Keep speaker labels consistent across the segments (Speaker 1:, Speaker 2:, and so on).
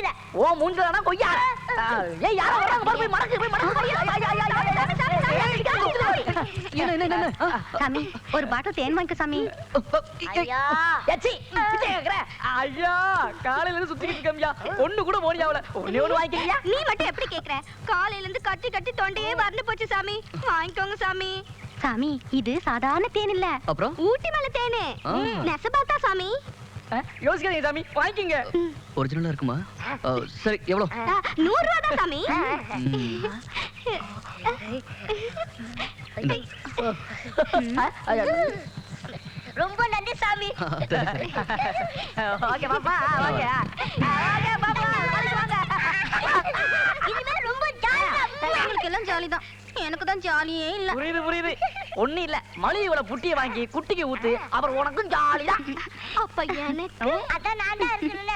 Speaker 1: நிக்கிற
Speaker 2: ஓ மூஞ்சலனா கொய்யா ஏய் யாரோ வராங்க பாரு போய் மடக்கு
Speaker 1: சாமி ஒரு பாட்டில் தேன் வாங்கிக்க சாமி ஐயா
Speaker 2: ஏச்சி பிச்சை கேக்குற ஐயா காலையில இருந்து சுத்திட்டு இருக்கம்யா ஒண்ணு கூட போனியாவல ஒண்ணே ஒண்ணு வாங்கிக்கறியா
Speaker 1: நீ மட்டும் எப்படி கேக்குற காலையில இருந்து கட்டி கட்டி தொண்டையே வறண்டு போச்சு சாமி வாங்கிக்கோங்க சாமி சாமி இது சாதாரண தேன் இல்ல
Speaker 2: அப்புறம்
Speaker 1: ஊட்டி மலை தேனே நெசபாத்தா சாமி
Speaker 2: யோசிக்காதீங்க சாமி வாங்கிக்கங்க ஒரிஜினலா இருக்குமா சரி எவ்வளவு
Speaker 1: 100 ரூபாய் தான் சாமி ரொம்ப நன்றி சாமி
Speaker 2: ஓகே பாப்பா ஓகே
Speaker 1: ஓகே பாப்பா வாங்க இதுமே ரொம்ப ஜாலியா உங்களுக்கு எல்லாம் ஜாலி தான் எனக்கு தான் ஜாலியே இல்ல
Speaker 2: புரியுது ஒண்ணு இல்ல மளிகையோட புட்டியை வாங்கி குட்டிக்கு ஊத்து அப்புறம் உனக்கும் ஜாலிதான்
Speaker 1: அப்ப எனக்கு அதான் நான் தான் இருக்கேன்ல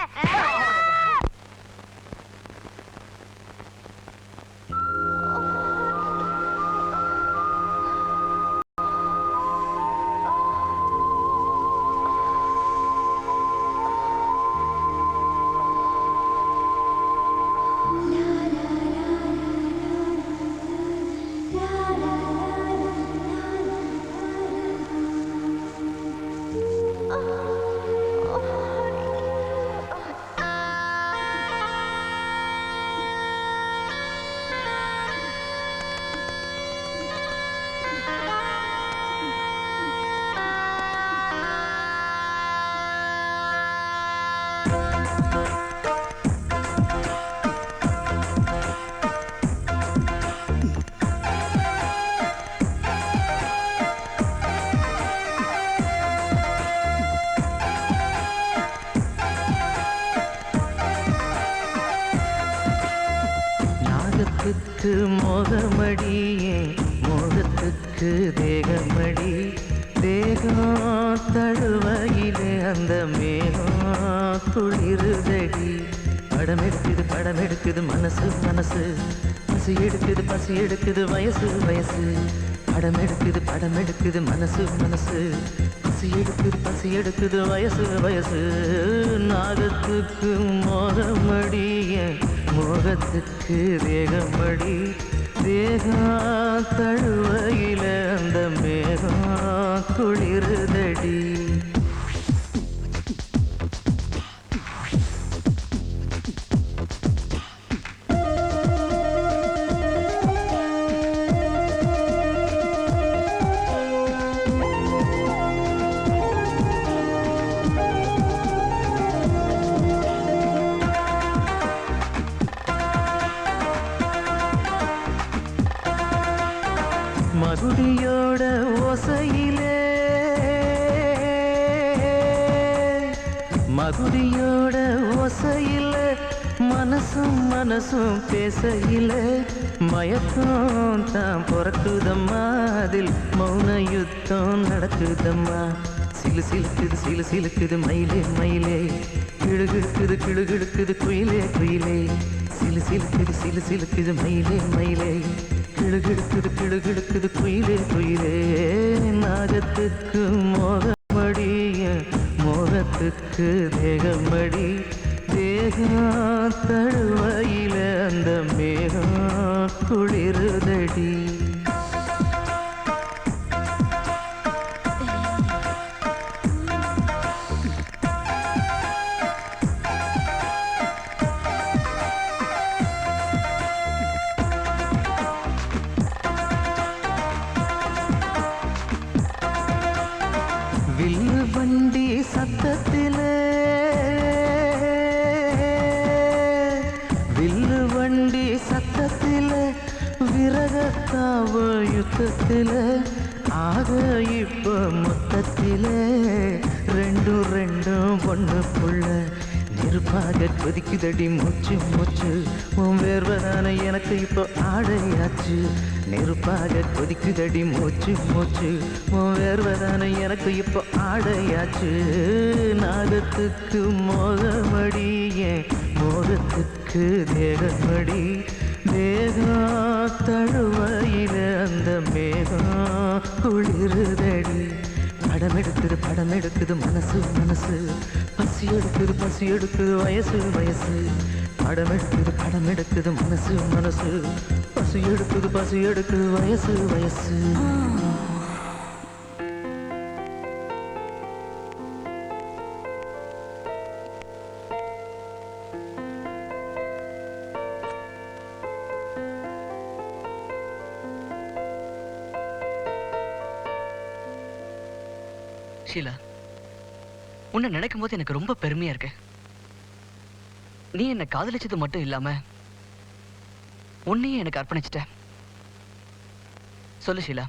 Speaker 3: மோகமடியே மோகத்துக்கு தேகமடி தேகம் தழுவையிலே அந்த மேகம் குளிருதடி படம் எடுக்குது மனசு பசி எடுக்குது வயசு படம் எடுக்குது மனசு பசி எடுக்குது வயசு நாகத்துக்கு மோகமடியே மோகத்துக்கு தேகமடி தேகம் தழுவையில அந்த மேகம் குளிருதடி மகுடியோட ஓசையில மனசும் பேசையில மயக்கம் தான் பிறக்குதம்மா அதில் மௌன யுத்தம் நடக்குதம்மா சிலுக்குது மயிலே கிழுகிழுக்குது குயிலே சிலுக்குது மயிலே கிழுகிழுக்குது குயிலே நாகத்துக்கு மோகமடிய மோகத்துக்கு தேகமடி தேகம் தழுவையில அந்த மேகம் குளிருதடி வில்லு வண்டி சத்தத்தில விரகத்தாவ யுத்தத்தில ஆக இப்ப மொத்தத்தில ரெண்டும் பொண்ணுக்குள்ள நெருப்பாக கொதிக்குதடி மூச்சு உன் வேர்வதான எனக்கு இப்போ ஆடையாச்சு நெருப்பாக கொதிக்குதடி மூச்சு உன் வேர்வதான எனக்கு இப்போ ஆடையாச்சு நாகத்துக்கு மோகமடிய மோகத்துக்கு தேகமடி தேகம் தழுவையில அந்த மேகம் குளிருதடி படம் எடுக்குது மனசு பசி எடுக்குது வயசு வயசு கடம் எடுக்குது மனசு மனசு பசி எடுக்குது வயசு வயசு
Speaker 2: ஷீலா, உன்னை நினைக்கும் போது எனக்கு ரொம்ப பெருமையா இருக்கு. நீ என்னை காதலிச்சது மட்டும் இல்லாம உன்னையும் எனக்கு அர்ப்பணிச்சிட்ட. சொல்லு ஷீலா,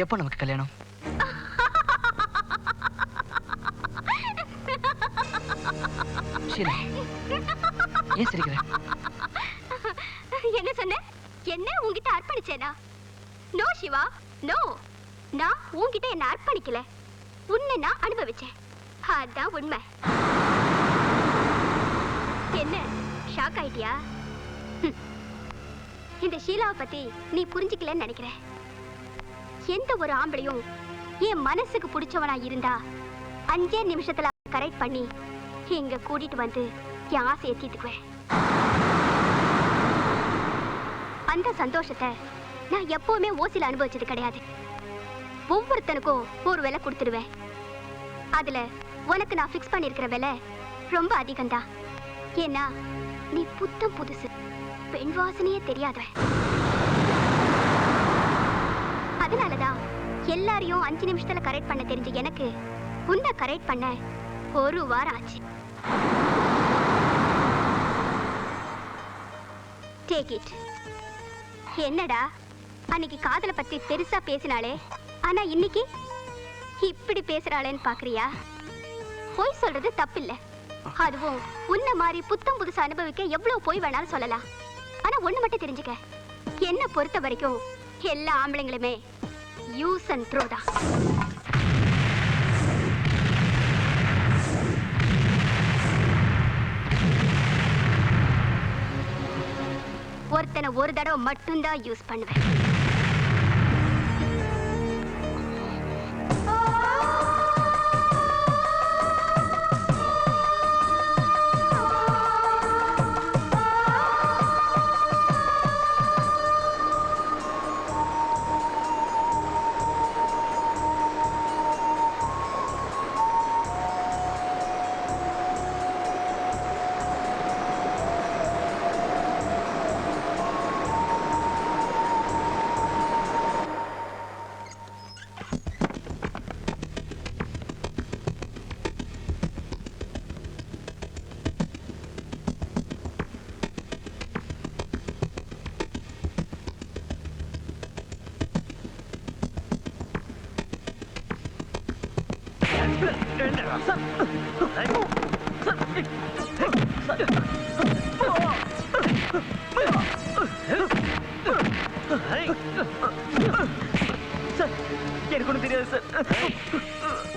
Speaker 2: எப்போ நமக்கு கல்யாணம்? ஷீலா, ஏன் சிரிக்கிற?
Speaker 1: என்ன சொன்ன? என்ன உன்கிட்ட அர்ப்பணிச்சேனா? No Siva, no. நான் உன்கிட்ட என்ன அர்ப்பணிக்கல, உன்னை நான் அனுபவிச்சேன். அதான் உண்மை. என்ன ஷாக் ஆயிட்டியா? இந்த ஷீலாவை பத்தி நீ புரிஞ்சுக்கலன்னு நினைக்கிறேன். எந்த ஒரு ஆம்பளையும் என் மனசுக்கு பிடிச்சவனா இருந்தா 5 நிமிஷத்துல கரெக்ட் பண்ணி இங்க கூட்டிட்டு வந்து என் ஆசையை தீர்த்துக்குவேன். அந்த சந்தோஷத்தை நான் எப்பவுமே ஓசில அனுபவிச்சது கிடையாது. ஒவ்வொருத்தனுக்கும் ஒரு விலை கொடுத்துடுவேன். அதுல உனக்கு நான் ஃபிக்ஸ் பண்ணிருக்கிற விலை ரொம்ப அதிகம்தான். ஏன்னா நீ புத்தம் புதுசு, பெண் வாசனையே தெரியாத. அதனாலதான் எல்லாரையும் 5 நிமிஷத்துல கரெக்ட் பண்ண தெரிஞ்ச எனக்கு உன்னை கரெக்ட் பண்ண 1 வாரம் ஆச்சு. Take it. என்னடா அன்னைக்கு காதலை பத்தி பெருசா பேசினாலே, ஆனா இன்னைக்கு இப்படி பேசுறாளேன்னு பாக்குறியா? போய் சொல்றது தப்பில்லை. அதுவும் உன்ன மாதிரி புத்தம் புதுசு அனுபவிக்க எவ்வளவு போய் வேணாலும் சொல்லலாம். ஆனா ஒண்ணு மட்டும் தெரிஞ்சுக்க, என்ன பொறுத்த வரைக்கும் எல்லா ஆம்பளைங்களுமே யூஸ் அண்ட் த்ரோ தான். ஒருத்தனை ஒரு தடவை மட்டும்தான் யூஸ் பண்ணுவேன்.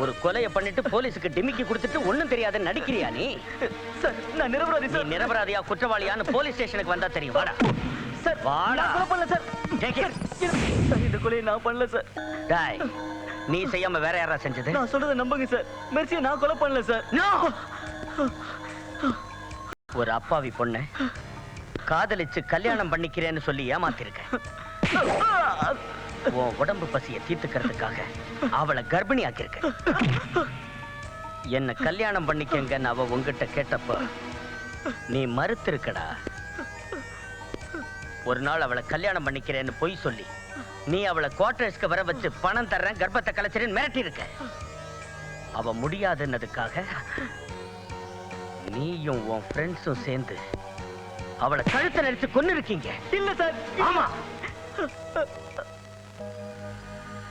Speaker 4: ஒரு கொலையை பண்ணிட்டு போலீஸுக்கு டிமிக்கி கொடுத்துட்டு ஒண்ணும் தெரியாத நடிக்கிறியா நீ?
Speaker 2: நான் நிரபராதி சார்.
Speaker 4: நிரபராதியா குற்றவாளியான்னு போலீஸ் ஸ்டேஷனுக்கு வந்தா தெரியும். வாடா
Speaker 2: சார்.
Speaker 4: வாடா.
Speaker 2: நான் பண்ணல சார். இந்த கொலையை நான் பண்ணல சார்.
Speaker 4: டாய், நீ செய்யாம வேற யாரா செஞ்சது?
Speaker 2: நான் சொல்றதை நம்புங்க சார். மெர்சியை நான் கொலை பண்ணல சார்.
Speaker 4: நோ. ஒரு அப்பாவி பொண்ணு காதலிச்சு கல்யாணம் பண்ணிக்கிறேன்னு சொல்லி ஏமாத்திருக்க. உன் உடம்பு பசியை தீர்த்துக்கிறதுக்காக அவளை கர்ப்பிணி ஆக்கியிருக்க. என்ன கல்யாணம் பண்ணிக்கங்கன்னு அவ உங்ககிட்ட கேட்டப்ப நீ மறுத்திருக்கடா. ஒரு நாள் அவளை கல்யாணம் பண்ணிக்கிறேன்னு பொய் சொல்லி நீ அவளை குவார்டர்ஸ்க்கு வர வச்சு பணம் தர்றேன், கர்ப்பத்தை கலைச்சிருன்னு மிரட்டி இருக்க. அவ முடியாதுன்னதுக்காக நீயும் உன் ஃப்ரெண்ட்ஸும் சேர்ந்து அவளை கழுத்தை நெரிச்சு கொன்னு இருக்கீங்க.
Speaker 2: இல்ல சார்.
Speaker 4: ஆமா.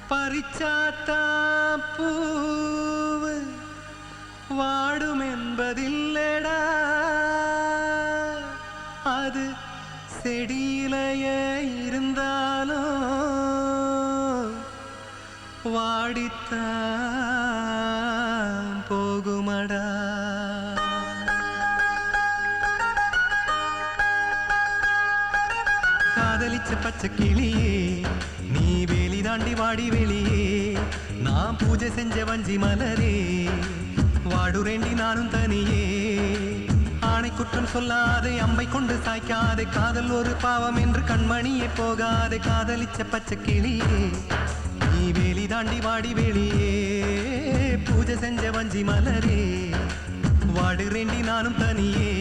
Speaker 3: பறிச்சாத்தா பூவு வாடும் என்பதில்லடா, அது செடியிலேயே இருந்தாலும் வாடித்தான் போகுமடா. காதலிச்ச பச்சை கிளியே நீ வேலி தாண்டி வாடி வெளியே, நான் பூஜை செஞ்ச வஞ்சி மலரே வாடுரேண்டி நானும் தனியே ஆணை குற்றம் சொல்லாதே அம்பை கொண்டு சாய்க்காதே காதல் ஒரு பாவம் என்று கண்மணியே போகாதே காதலிச்ச பச்சை கிளியே நீ வேலி தாண்டி வாடி வெளியே பூஜை செஞ்ச வஞ்சி மலரே வாடுரேண்டி நானும் தனியே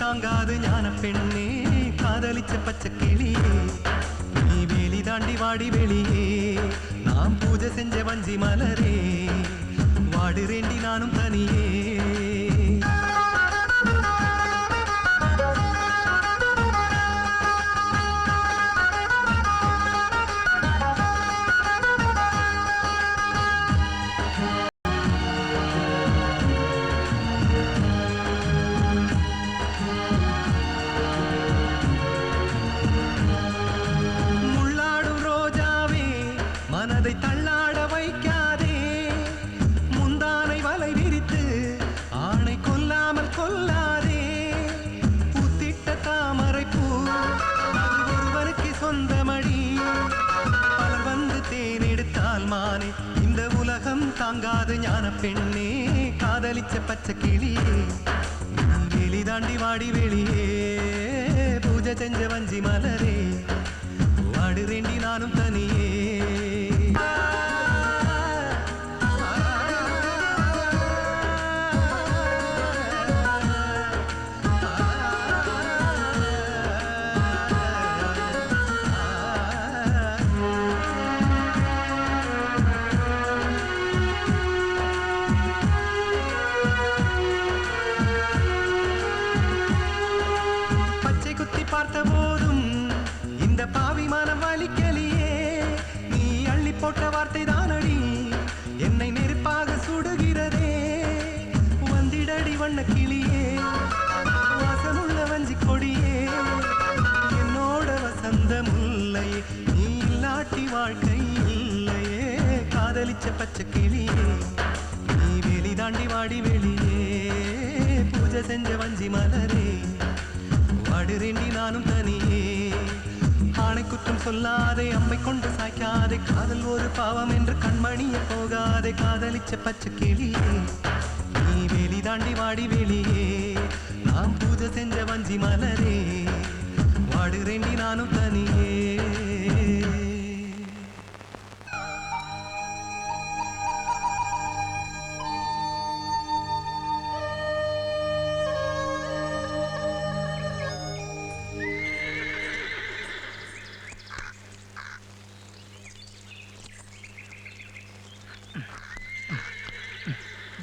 Speaker 3: தாங்காது ஞான பெண்ணே காதலிச்ச பச்சை கிளியே நீ வேலி தாண்டி வாடி வெளியே நாம் பூஜை செஞ்ச வஞ்சி மலரே வாடுரேண்டி நானும் தனியே தாங்காது ஞான பெண்ணே காதலிச்ச பச்சை கிளியே வேலி தாண்டி வாடி வெளியே பூஜை செஞ்ச வஞ்சி மலரே வாடுரேண்டி நானும் தனியே பார்த்த போதும் இந்த பாவி மனம் வலிக்கலியே நீ அள்ளி போட்ட வார்த்தை தானடி என்னை நெருப்பாக சுடுகிறதே வந்திடடி வண்ண கிளியே வாசமுள்ள வஞ்சி கொடியே என்னோட வசந்த முல்லையே நீ இல்லாட்டி வாழ்க்கை இல்லையே காதலிச்ச பச்சை கிளியே நீ வேலி தாண்டி வாடி வெளியே பூஜை செஞ்ச வஞ்சி மலரே வாடுரேண்டி நானும் தனியே ஆணை குற்றம் சொல்லாதே அம்மை கொண்டு சாய்க்காதே காதல் ஒரு பாவம் என்று கண்மணியே போகாதே காதலிச்ச பச்சை கிளியே நீ வேலி தாண்டி வாடி வெளியே நாம் பூஜை செஞ்ச வஞ்சி மலரே வாடுரேண்டி நானும் தனியே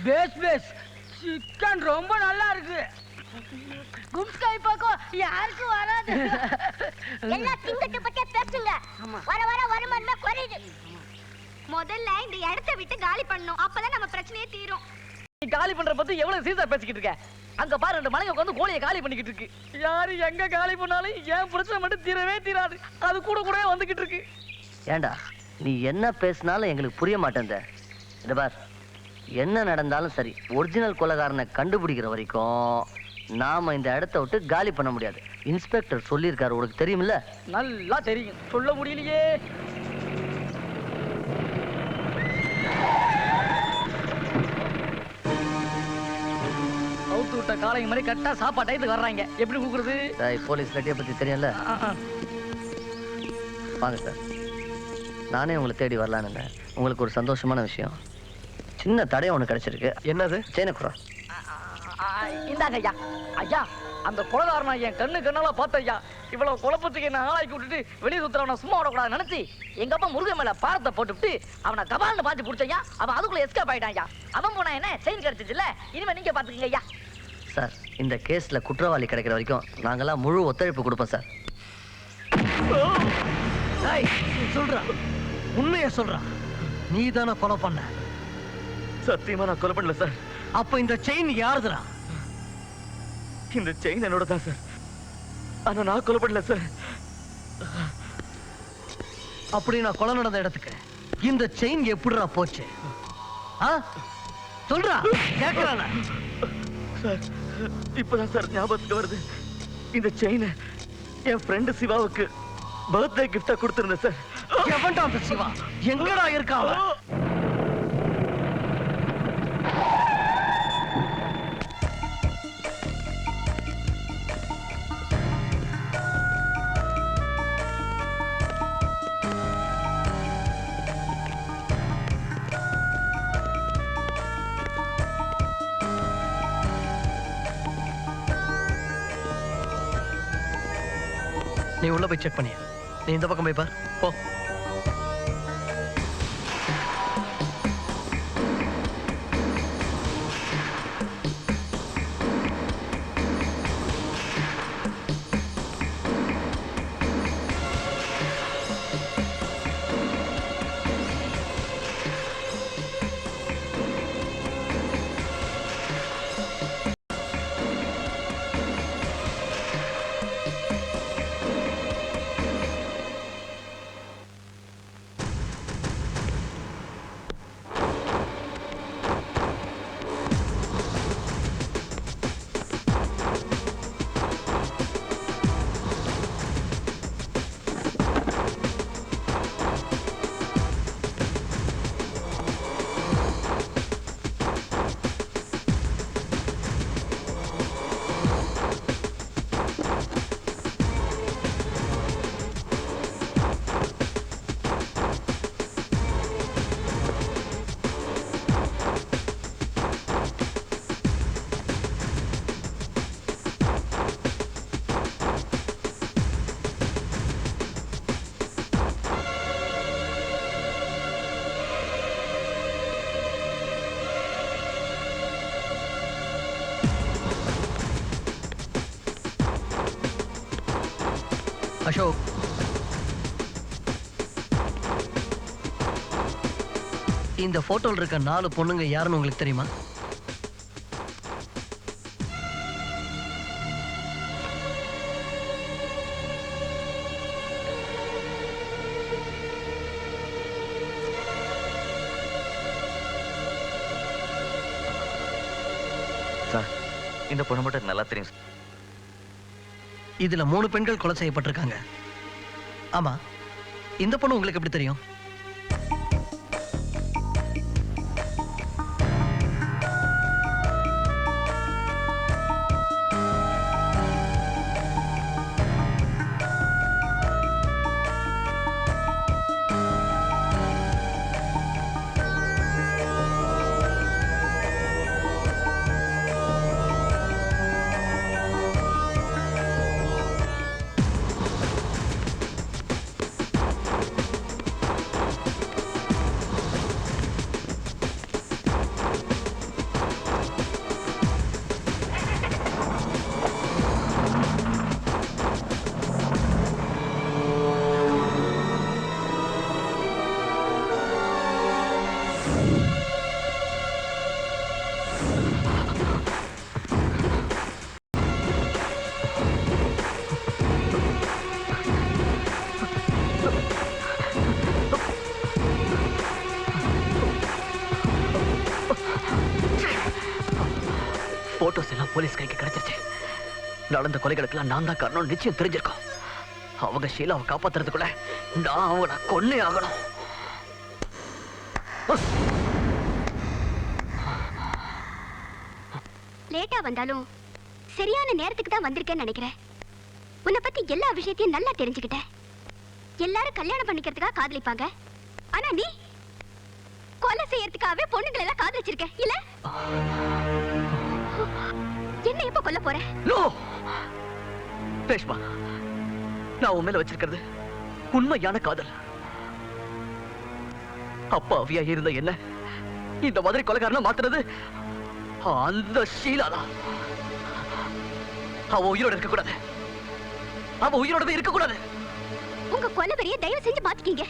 Speaker 5: பேஸ் பேஸ் சிக்கன் ரொம்ப நல்லா இருக்கு கும்ஸ்காய் பக்கம் யாருக்கு வராது
Speaker 1: எல்லாம் திங்கட்டு பத்தே பேசுங்க வர வர வருமானமே குறையுது முதல்ல இந்த இடத்தை விட்டு காலி பண்ணணும் அப்பதான் நம்ம பிரச்சனையே தீரும்
Speaker 5: நீ காலி பண்ற பத்தி எவ்வளவு சீசா பேசிக்கிட்டு இருக்க அங்க பாரு ரெண்டு மலைங்க உட்காந்து கோழியை காலி பண்ணிக்கிட்டு இருக்கு யாரு எங்க காலி பண்ணாலும் என் பிரச்சனை மட்டும் தீரவே தீராது அது கூட கூடவே வந்துகிட்டு இருக்கு
Speaker 4: ஏண்டா நீ என்ன பேசினாலும் எங்களுக்கு புரிய மாட்டேன் இந்த பார் என்ன நடந்தாலும் சரி ஒரிஜினல் கொலைகாரனை கண்டுபிடிக்கிற வரைக்கும் நாம இந்த இடத்த விட்டு காலி பண்ண முடியாது இன்ஸ்பெக்டர் சொல்லியிருக்காரு உனக்கு தெரியுமில்ல
Speaker 5: நல்லா தெரியும் சொல்ல முடியலையே அவுத்து விட்ட காலைங்க மாதிரி கரெக்டா சாப்பாடு டயத்துக்கு வர்றாங்க எப்படி கொடுக்குறது
Speaker 4: போலீஸ் லட்டியை பத்தி தெரியல வாங்க சார் நானே உங்களை தேடி வரலானுங்க உங்களுக்கு ஒரு சந்தோஷமான விஷயம் சின்ன தடயம் ஒண்ணு கிடைச்சிருக்கு என்னது சேனக்குறா
Speaker 5: இந்தாங்க ஐயா ஐயா அந்த கொலைகாரனா என் கண்ணால பார்த்த ஐயா இவ்வளவு குழப்பத்துக்கு என்ன ஆளாக்கி விட்டுட்டு வெளியே சுத்துறவன சும்மா விடக்கூடாது நினைச்சு எங்க அப்பா முருகன் மேல பாரத்தை போட்டுவிட்டு அவனை கபால்னு பாத்து பிடிச்சையா அவன் அதுக்குள்ள எஸ்கேப் ஆயிட்டான் ஐயா அவன் போனா என்ன செயின் கிடைச்சிச்சு இல்ல இனிமே நீங்க பாத்துக்கீங்க ஐயா
Speaker 4: சார் இந்த கேஸ்ல குற்றவாளி கிடைக்கிற வரைக்கும் நாங்கெல்லாம் முழு ஒத்துழைப்பு கொடுப்போம் சார் சொல்றா, உண்மையை சொல்றா. நீ தானே கொலை பண்ண?
Speaker 6: சத்தியமா நான் கொலை பண்ணல சார்.
Speaker 4: அப்ப இந்த செயின் யாருதுடா?
Speaker 6: இந்த செயின் என்னோட தான் சார். ஆனா நான் கொலை பண்ணல சார்.
Speaker 4: அப்படி நான் கொலை நடந்த இடத்துக்கு இந்த செயின் எப்படிடா போச்சு? சொல்றா, கேட்கறான
Speaker 6: சார். இப்பதான் சார் ஞாபகத்துக்கு வருது. இந்த செயினை என் ஃப்ரெண்டு சிவாவுக்கு பர்த்டே கிஃப்டா கொடுத்திருந்தேன் சார்.
Speaker 4: எவன்டா அந்த சிவா? எங்கடா இருக்கா அவன்? நீ உள்ள போய் செக் பண்ணியா? நீ இந்த பக்கம் போய் பார். போ. அசோக், இந்த போட்டோல இருக்க 4 பொண்ணுங்க யாருன்னு உங்களுக்கு தெரியுமா?
Speaker 6: சார், இந்த பொண்ணு மட்டும் நல்லா தெரியும் சார்.
Speaker 4: இதுல 3 பெண்கள் கொலை செய்யப்பட்டிருக்காங்க. ஆமா, இந்த பொண்ணு உங்களுக்கு எப்படி தெரியும்?
Speaker 2: போட்டோஸ் எல்லாம் போலீஸ் கைக்கு கிடைச்சிருச்சு. நடந்த கொலைகளுக்கெல்லாம் நான் தான் காரணம் நிச்சயம் தெரிஞ்சிருக்கோம். அவங்க ஷீலாவை காப்பாத்துறதுக்குள்ள நான் அவங்கள கொன்னே ஆகணும்.
Speaker 1: லேட்டா வந்தாலும் சரியான நேரத்துக்கு தான் வந்திருக்கேன்னு நினைக்கிறேன். உன்னை பத்தி எல்லா விஷயத்தையும் நல்லா தெரிஞ்சுக்கிட்டேன். எல்லாரும் கல்யாணம் பண்ணிக்கிறதுக்காக காதலிப்பாங்க. ஆனா நீ கொலை செய்யறதுக்காகவே பொண்ணுங்களை எல்லாம் காதலிச்சிருக்க இல்ல? என்ன எப்ப கொல்ல போற?
Speaker 2: நோ ரேஷ்மா, நான் உன் மேல வச்சிருக்கிறது உண்மையான காதல். அப்பாவியா இருந்த என்ன இந்த மாதிரி கொலைகாரனா மாத்துறது அந்த ஷீலா தான். அவ உயிரோட இருக்க கூடாது. அவ உயிரோட இருக்க கூடாது.
Speaker 1: உங்க கொலைவெறிய தயவு செஞ்சு மாத்திக்கீங்க.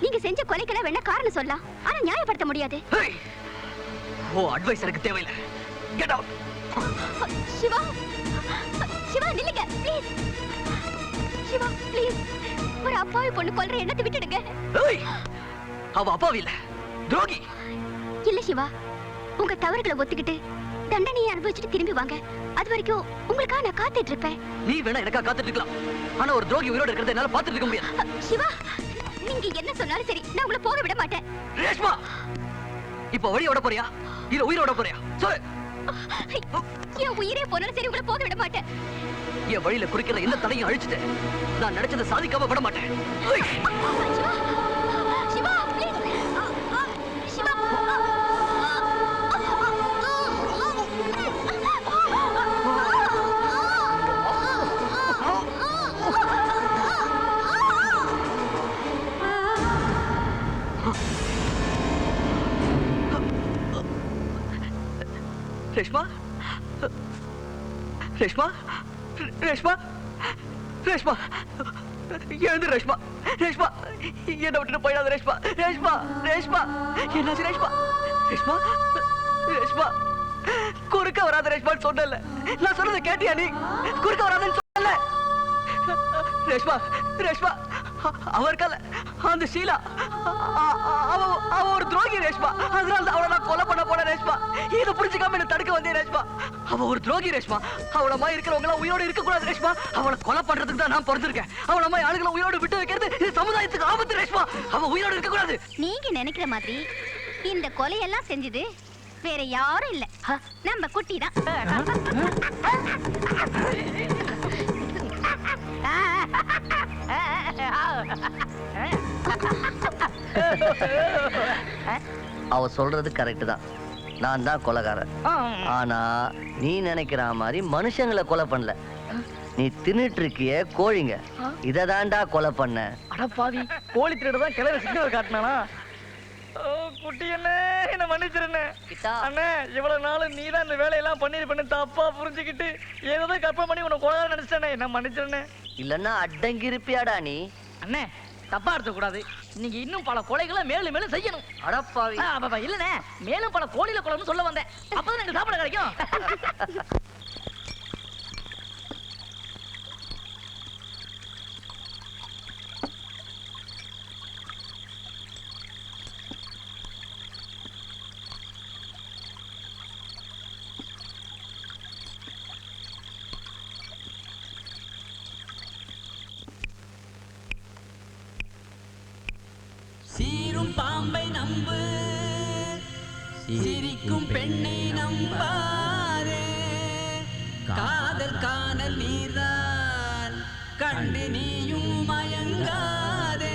Speaker 1: நீங்க செஞ்ச கொலைக்கெல்லாம் வேணா காரணம் சொல்லலாம், ஆனா நியாயப்படுத்த முடியாது.
Speaker 2: ஓ அட்வைஸ் எனக்கு தேவையில்லை. Get out.
Speaker 1: சிவா, சிவா நில்லுங்க ப்ளீஸ். சிவா ப்ளீஸ், ஒரு அப்பாவி பொண்ணு கொல்ற எண்ணத்தை விட்டுடுங்க.
Speaker 2: அவ அப்பாவி இல்ல, துரோகி.
Speaker 1: இல்ல சிவா, உங்க தவறுகளை ஒத்துக்கிட்டு தண்டனையை அனுபவிச்சுட்டு திரும்பி வாங்க. அது வரைக்கும் உங்களுக்காக நான் காத்துட்டு இருப்பேன்.
Speaker 2: நீ வேணா எனக்கா காத்துட்டு இருக்கலாம், ஆனா ஒரு துரோகி உயிரோட இருக்கிறத என்னால பாத்துட்டு இருக்க முடியாது.
Speaker 1: சிவா, நீங்க என்ன சொன்னாலும் சரி, நான் உங்களை போக விட மாட்டேன்.
Speaker 2: ரேஷ்மா, இப்ப வழியோட போறியா இல்ல உயிரோட போறியா சொல்லு.
Speaker 1: என் உயிரே போனாலும் சரி, உங்களை போக விட மாட்டேன்.
Speaker 2: என் வழியில குறிக்கிற எந்த தடையும் அழிச்சிட்டு நான் நினைச்சதை சாதிக்காம விட மாட்டேன்.
Speaker 1: சிவா, சிவா ப்ளீஸ். சிவா,
Speaker 2: ரேஷ்மா, ரேஷ்மா, ரேஷ்மா, ரேஷ்மா, எழுந்து ரேஷ்மா, ரேஷ்மா, என்ன விட்டுட்டு போயிடாத ரேஷ்மா, ரேஷ்மா, ரேஷ்மா, என்னாச்சு ரேஷ்மா, ரேஷ்மா, ரேஷ்மா, குறுக்க வராத ரேஷ்மான்னு சொன்னல, நான் சொன்னதை கேட்டியா நீ? குறுக்க வராதன்னு சொன்னல ரேஷ்மா, ரேஷ்மா, அவ இருக்கல அந்த ஷீலா, அவ ஒரு துரோகி ரேஷ்மா, அதனால அவளை நான் கொலை பண்ண போனேன் ரேஷ்மா. இதை புரிஞ்சுக்காம என்ன தடுக்க வந்தேன் ரேஷ்மா. அவ ஒரு துரோகி ரேஷ்மா, அவள மாதிரி இருக்கிறவங்க எல்லாம் உயிரோடு இருக்க கூடாது ரேஷ்மா. அவளை கொலை பண்றதுக்கு தான் நான் பிறந்திருக்கேன். அவள மாதிரி ஆளுகளை உயிரோடு விட்டு வைக்கிறது இது சமுதாயத்துக்கு ஆபத்து ரேஷ்மா. அவ உயிரோடு இருக்க கூடாது.
Speaker 1: நீங்க நினைக்கிற மாதிரி இந்த கொலையெல்லாம் செஞ்சது வேற யாரும் இல்ல, நம்ம குட்டி தான்.
Speaker 4: அவ சொல்றது கரெக்ட் தான், நான் தான் கொலைகாரன். ஆனா நீ நினைக்கிற மாதிரி மனுஷங்களை கொலை பண்ணல. நீ தின்னுட்டு இருக்கிய கோழிங்க, இத தாண்டா கொலை பண்ண.
Speaker 5: அட பாவி, கோழி திருடுதான் கிளற சிக்னல் காட்டினானா? குட்டி என்ன மன்னிச்சிருண்ணே. அண்ணே, இவ்வளவு நாள் நீ தான் இந்த வேலையெல்லாம் பண்ணிருப்பேன்னு தப்பா புரிஞ்சுக்கிட்டு ஏதோ கற்பனை பண்ணி உன்னை கொலை நினைச்சிட்டேனே, என்ன மன்னிச்சிருண்ணே.
Speaker 4: இல்லன்னா அடங்கி இருப்பியாடா நீ?
Speaker 5: அண்ணே, தப்பா எடுத்த கூடாது. நீங்க இன்னும் பல கொலைகளை மேலும் மேலும் செய்யணும்.
Speaker 4: அடப்பாவி.
Speaker 5: இல்லண்ணே, மேலும் பல கோழில கொலைன்னு சொல்ல வந்தேன். அப்பதான் எனக்கு சாப்பிட கிடைக்கும்.
Speaker 7: சீரும் பாம்பை நம்பு, சிரிக்கும் பெண்ணை நம்பாரே. காதல் காணல் நீர்தான் கண்டு நீயும் மயங்காதே.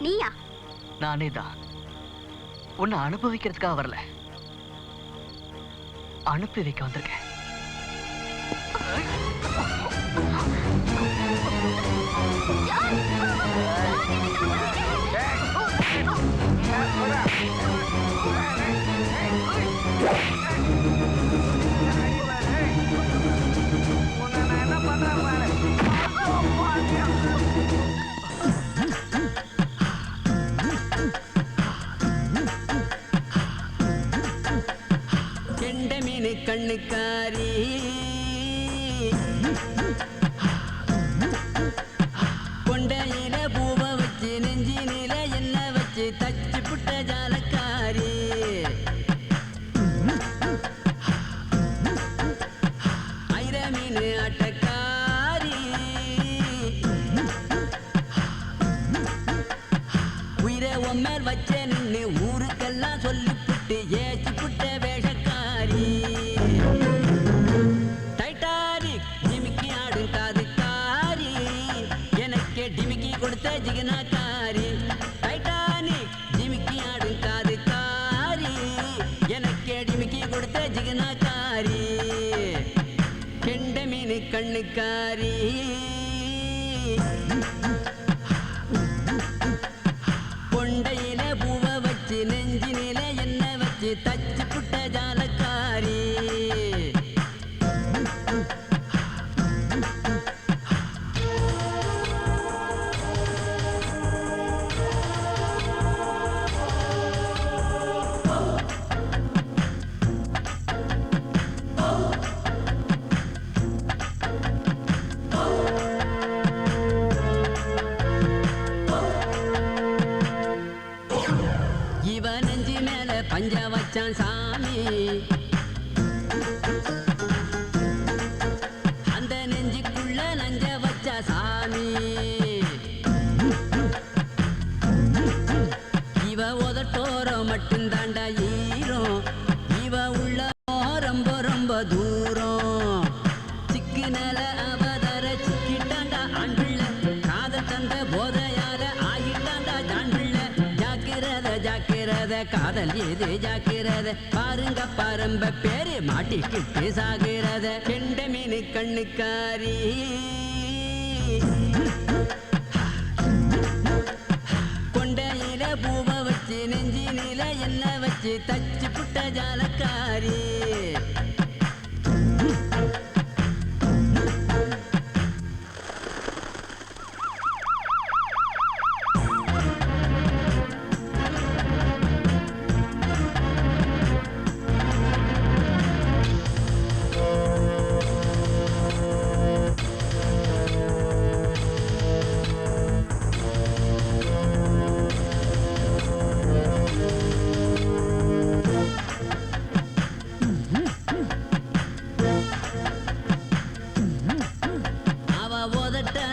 Speaker 1: நீயா?
Speaker 2: நானே தான். உன்னை அனுபவிக்கிறதுக்காக வரல, அனுப்பி வைக்க வந்திருக்கேன்.
Speaker 7: கெண்டமீனு கண்ணுக்காரி, கொண்டையில பூவை வச்சு நெஞ்சினில என்ன வச்சு தச்சு புட்ட ஜாலக்காரி. ஜிகனாக்காரி டைட்டானிக் ஜிமிக்கி ஆடும் காது காரி எனக்கு டிமிக்கி கொடுத்த ஜிகனாக்காரி கெண்ட மீன் கண்ணுக்காரி கொண்டையில பூவை வச்சு நெஞ்சினில என்ன வச்சு தச்சு புட்ட ஜாலக்காரி இவ நெஞ்சு மேல பஞ்ச வச்சான் சாமி அந்த நெஞ்சுக்குள்ள நஞ்ச வச்சா சாமி இவ உதட்டோரம் மட்டும் தாண்டா ஈரம் இவ உள்ள ரொம்ப ரொம்ப தூரம் சிக்கு நல அவதர சிக்கிட்டாண்டா ஆண்பிள்ள காதல் தந்த போதையால ஆகிட்டாண்டா ஜாண்பிள்ள ஜாக்கிரத காதல் ஏது ஜாக்கிரத பாருங்க பாரம்ப பேரு மாட்டிக்கிட்டு சாகிறத கெண்ட மீன் கண்ணுக்காரி கொண்டையில பூவை வச்சு நெஞ்சினில என்ன வச்சு தச்சு புட்ட ஜாலக்காரி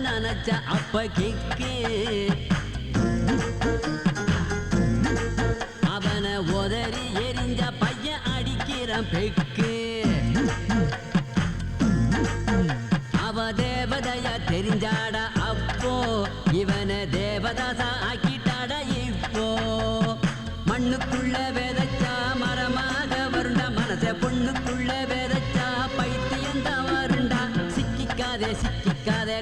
Speaker 7: நினைச்ச அப்ப கிக்கு அவனை உதறி எரிஞ்ச பையன் அடிக்கிறான் பெக்கு அவ தேவதையா தெரிஞ்சாடா அப்போ இவனை தேவதாசா ஆக்கிட்டாடா இப்போ மண்ணுக்குள்ள விதைச்சா மரமாக வருண்டா மனச பொண்ணுக்குள்ள விதைச்சா பைத்தியம் தான் வருண்டா சிக்கிக்காதே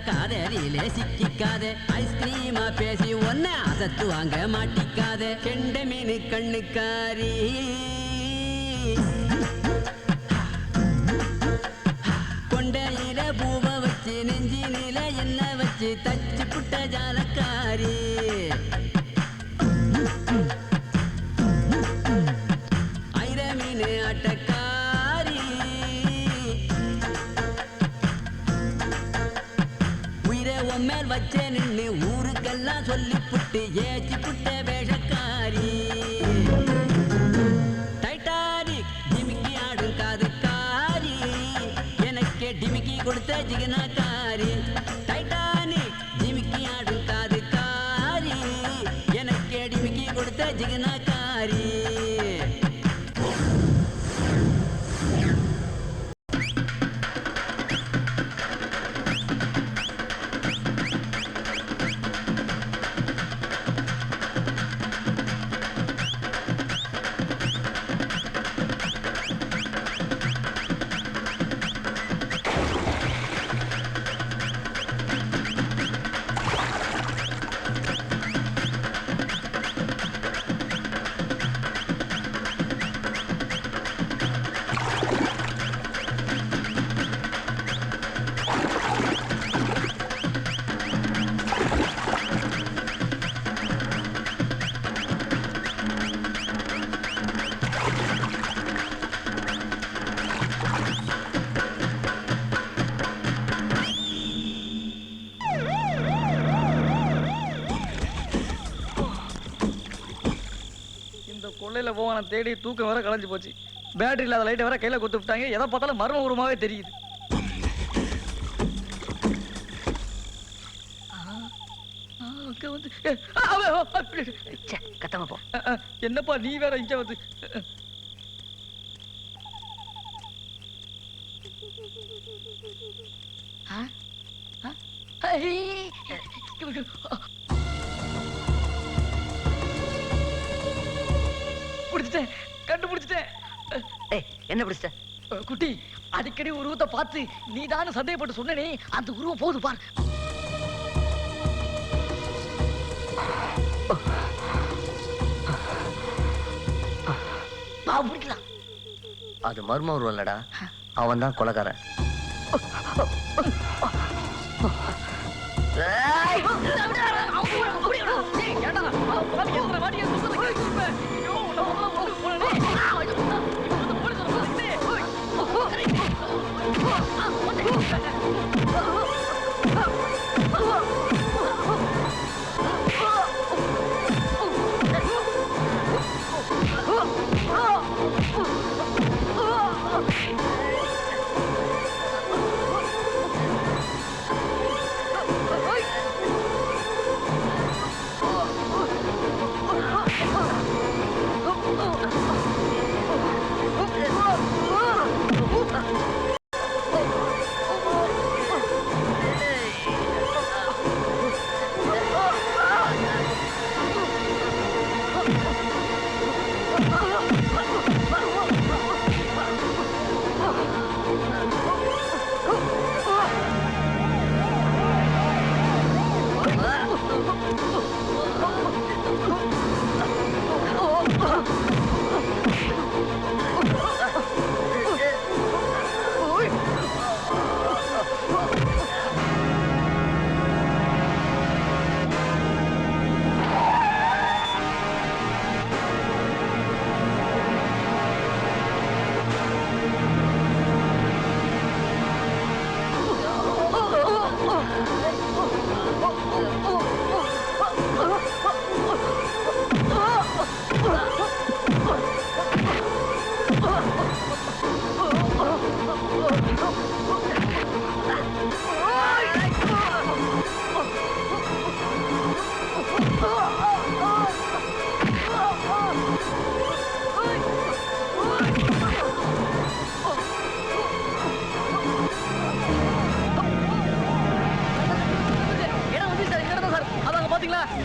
Speaker 7: காதலிலே சிக்கிக்காதே ஐஸ்கிரீமா பேசி ஒன்ன அசத்து வாங்க மாட்டிக்காதே கெண்ட மீன் கண்ணுக்காரி கொண்டையில பூவை வச்சு நெஞ்சினில என்ன வச்சு தச்சு புட்ட ஜாலக்காரி ஐர மீன் ஆட்டக்காரி மேல் வச்சே நின்னு ஊருக்கெல்லாம் சொல்லி புட்டு ஏச்சி புட்ட வேஷக்காரி டைட்டானிக் டிமிக்கி ஆடும் காது காரி எனக்கு டிமிக்கி கொடுத்த ஜிகனாக்காரி டைட்டானிக் டிமிக்கி ஆடும் காது காரி எனக்கு டிமிக்கி கொடுத்த ஜிகனாக்காரி
Speaker 5: கொள்ளையில போவான தேடி தூக்கம் வர கலைஞ்சு போச்சு. பேட்டரி இல்லாத லைட்டை வர கையில கொடுத்து விட்டாங்க. எதை பார்த்தாலும் மர்ம உருவமாவே தெரியுது.
Speaker 4: கத்தாம போ.
Speaker 5: என்னப்பா நீ வேற இங்க வந்து கண்டுபிடிச்சிட்டேன்.
Speaker 4: ஏய் என்ன பிடிச்ச?
Speaker 5: குட்டி, அடிக்கடி உருவத்தை பார்த்து நீதான்னு சந்தேகப்பட்டு சொன்னனே, அந்த உருவம் போகுது பார். பிடிக்கலாம்.
Speaker 4: அது மர்ம உருவம் இல்லடா, அவன் தான் கொலைகாரன்.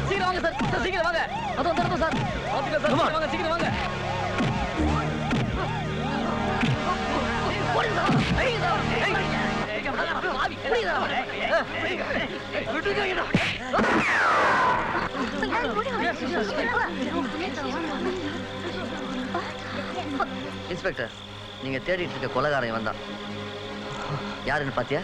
Speaker 5: சீக்கிரம் வாங்க சார், சீக்கிரம் வாங்க. அதோ சார், பாத்தீங்களா சார், வாங்க சீக்கிரம் வாங்க.
Speaker 4: இன்ஸ்பெக்டர், நீங்க தேடிட்டு இருக்க கொலைகாரன் வந்தான். யாருன்னு பாத்தியா?